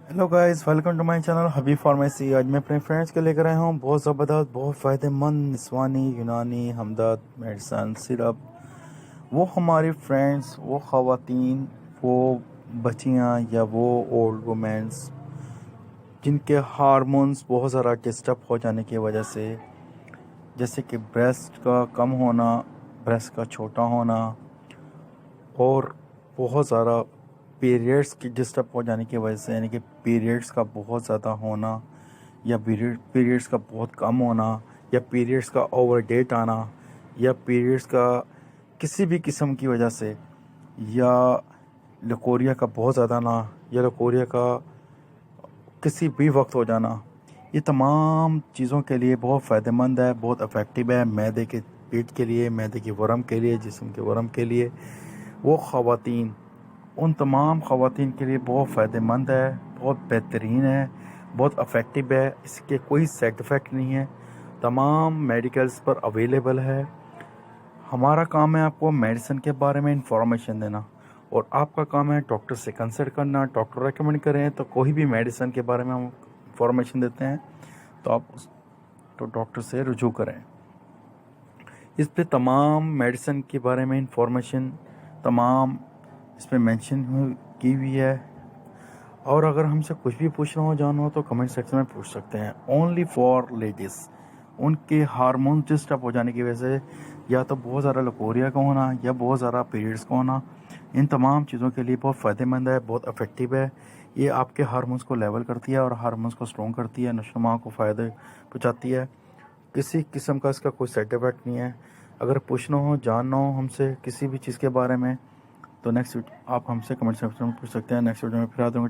Hello guys, welcome to my channel Habib pharmacy. आज मैं अपने फ्रेंड्स के लेकर आया हूँ बहुत ज़बरदस्त, बहुत फ़ायदेमंद निस्वानी, यूनानी, हमदर्द मेडिसन सिरप। वो हमारी फ्रेंड्स, वो ख़वातीन, वो बच्चियाँ या वो ओल्ड वुमेंस जिनके हार्मोन्स बहुत ज़्यादा डिस्टर्ब हो जाने की वजह से, जैसे कि ब्रेस्ट का कम होना, ब्रेस्ट का छोटा होना और बहुत ज़्यादा पीरियड्स की डिस्टर्ब हो जाने की वजह से, यानी कि पीरियड्स का बहुत ज़्यादा होना या पीरियड्स का बहुत कम होना या पीरियड्स का ओवर डेट आना या पीरियड्स का किसी भी किस्म की वजह से, या लकोरिया का बहुत ज़्यादा ना, या लकोरिया का किसी भी वक्त हो जाना, ये तमाम चीज़ों के लिए बहुत फ़ायदेमंद है, बहुत इफ़ेक्टिव है। मैदे के पेट के लिए, मैदे की वरम के लिए, जिस्म के वरम के लिए, वो ख़वातीन, उन तमाम ख़वातीन के लिए बहुत फ़ायदेमंद है, बहुत बेहतरीन है, बहुत इफ़ेक्टिव है। इसके कोई साइड इफ़ेक्ट नहीं है, तमाम मेडिकल्स पर अवेलेबल है। हमारा काम है आपको मेडिसिन के बारे में इंफॉर्मेशन देना, और आपका काम है डॉक्टर से कंसल्ट करना। डॉक्टर रेकमेंड करें तो कोई भी मेडिसिन के बारे में हम इंफॉर्मेशन देते हैं तो आप तो डॉक्टर से रुजू करें। इस पे तमाम मेडिसिन के बारे में इंफॉर्मेशन तमाम इस पे मेंशन की हुई है। और अगर हमसे कुछ भी पूछना हो, जानना हो, तो कमेंट सेक्शन में पूछ सकते हैं। ओनली फॉर लेडीज़, उनके हार्मोन डिस्टर्ब हो जाने की वजह से, या तो बहुत ज़्यादा लकोरिया का होना या बहुत ज़्यादा पीरियड्स का होना, इन तमाम चीज़ों के लिए बहुत फ़ायदेमंद है, बहुत इफ़ेक्टिव है। ये आपके हार्मोन्स को लेवल करती है और हार्मोन्स को स्ट्रॉन्ग करती है, नशोनुमा को फ़ायदे पहुँचाती है। किसी किस्म का इसका कोई साइड इफ़ेक्ट नहीं है। अगर पूछना हो, जानना हो हमसे किसी भी चीज़ के बारे में, तो नेक्स्ट आप हमसे कमेंट सेक्शन में पूछ सकते हैं। नेक्स्ट वीडियो में फिर आ जाऊँगा।